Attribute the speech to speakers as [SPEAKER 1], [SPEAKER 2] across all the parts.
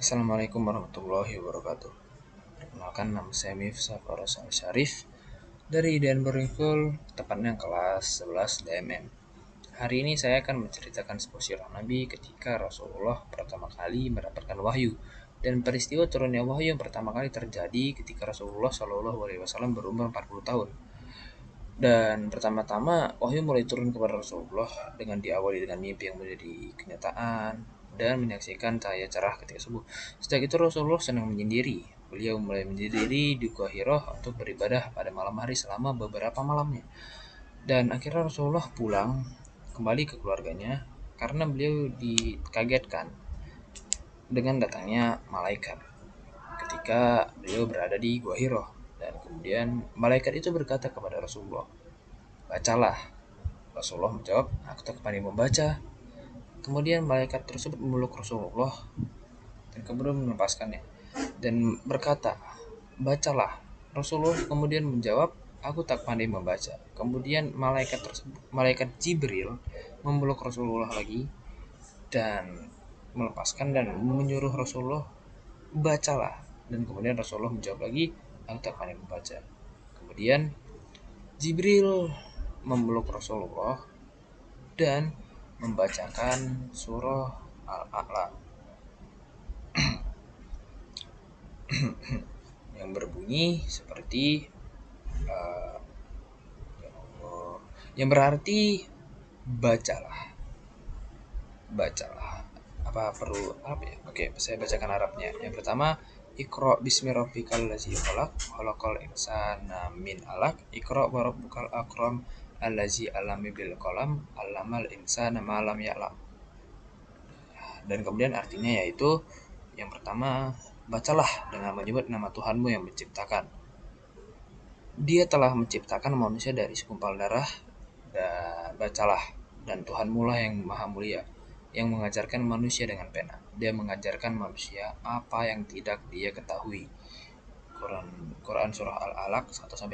[SPEAKER 1] Assalamualaikum warahmatullahi wabarakatuh. Perkenalkan, nama saya Miftah Farasal Syarif dari Denver School, tepatnya kelas 11 DMM. Hari ini saya akan menceritakan sebuah sirah Nabi ketika Rasulullah pertama kali mendapatkan wahyu, dan peristiwa turunnya wahyu yang pertama kali terjadi ketika Rasulullah Shallallahu Alaihi Wasallam berumur 40 tahun. Dan pertama-tama wahyu mulai turun kepada Rasulullah dengan diawali dengan mimpi yang menjadi kenyataan dan menyaksikan cahaya cerah ketika subuh. Sejak itu Rasulullah senang menyendiri. Beliau mulai menyendiri di Gua Hiro untuk beribadah pada malam hari selama beberapa malamnya. Dan akhirnya Rasulullah pulang kembali ke keluarganya karena beliau dikagetkan dengan datangnya malaikat ketika beliau berada di Gua Hiro. Dan kemudian malaikat itu berkata kepada Rasulullah, "Bacalah." Rasulullah menjawab, "Aku tak pandai membaca." Kemudian malaikat tersebut memeluk Rasulullah dan kemudian melepaskannya dan berkata, "Bacalah." Rasulullah kemudian menjawab, "Aku tak pandai membaca." Kemudian malaikat Jibril memeluk Rasulullah lagi dan melepaskan dan menyuruh Rasulullah, "Bacalah." Dan kemudian Rasulullah menjawab lagi, "Aku tak pandai membaca." Kemudian Jibril memeluk Rasulullah dan membacakan surah Al-A'la yang berbunyi seperti uh, yang berarti bacalah, bacalah. Apa perlu apa ya? Oke, saya bacakan Arabnya. Yang pertama, Iqra bismi rabbikal ladzi khalaq, khalaqal insana min 'alaq, Iqra wa rabbukal akram allazi 'allama bil qalam, 'allamal insana ma lam ya'lam. Dan kemudian artinya yaitu yang pertama, bacalah dengan menyebut nama Tuhanmu yang menciptakan. Dia telah menciptakan manusia dari segumpal darah, dan bacalah, dan Tuhanmu lah yang maha mulia, yang mengajarkan manusia dengan pena. Dia mengajarkan manusia apa yang tidak dia ketahui. Quran surah Al-Alaq 1-5.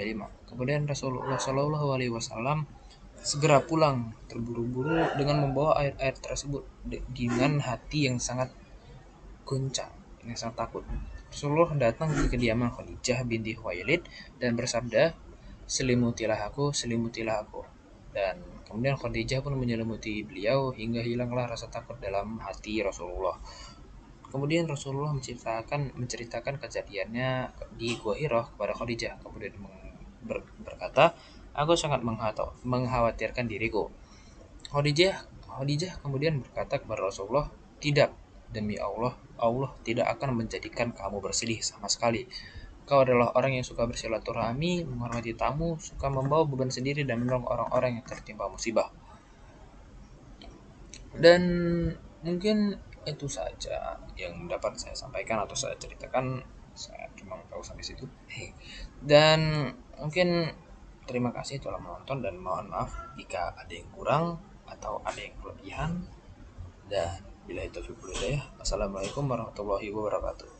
[SPEAKER 1] Kemudian Rasulullah Shallallahu Alaihi Wasallam segera pulang terburu-buru dengan membawa ayat-ayat tersebut dengan hati yang sangat goncang, yang sangat takut. Rasulullah datang ke kediaman Khadijah binti Khuwailid dan bersabda, "Selimutilah aku, selimutilah aku." Dan kemudian Khadijah pun menyelimuti beliau hingga hilanglah rasa takut dalam hati Rasulullah. Kemudian Rasulullah menceritakan kejadiannya di Gua Hiro kepada Khadijah. Kemudian berkata, "Aku sangat mengkhawatirkan diriku." Khadijah kemudian berkata kepada Rasulullah, "Tidak, demi Allah, Allah tidak akan menjadikan kamu bersedih sama sekali. Kau adalah orang yang suka bersilaturahmi, menghormati tamu, suka membawa beban sendiri dan menolong orang-orang yang tertimpa musibah." Dan mungkin itu saja yang dapat saya sampaikan atau saya ceritakan. Saya cuma tahu sampai situ. Dan mungkin terima kasih telah menonton, dan mohon maaf jika ada yang kurang atau ada yang kelebihan. Dan bila itu ya. Assalamualaikum warahmatullahi wabarakatuh.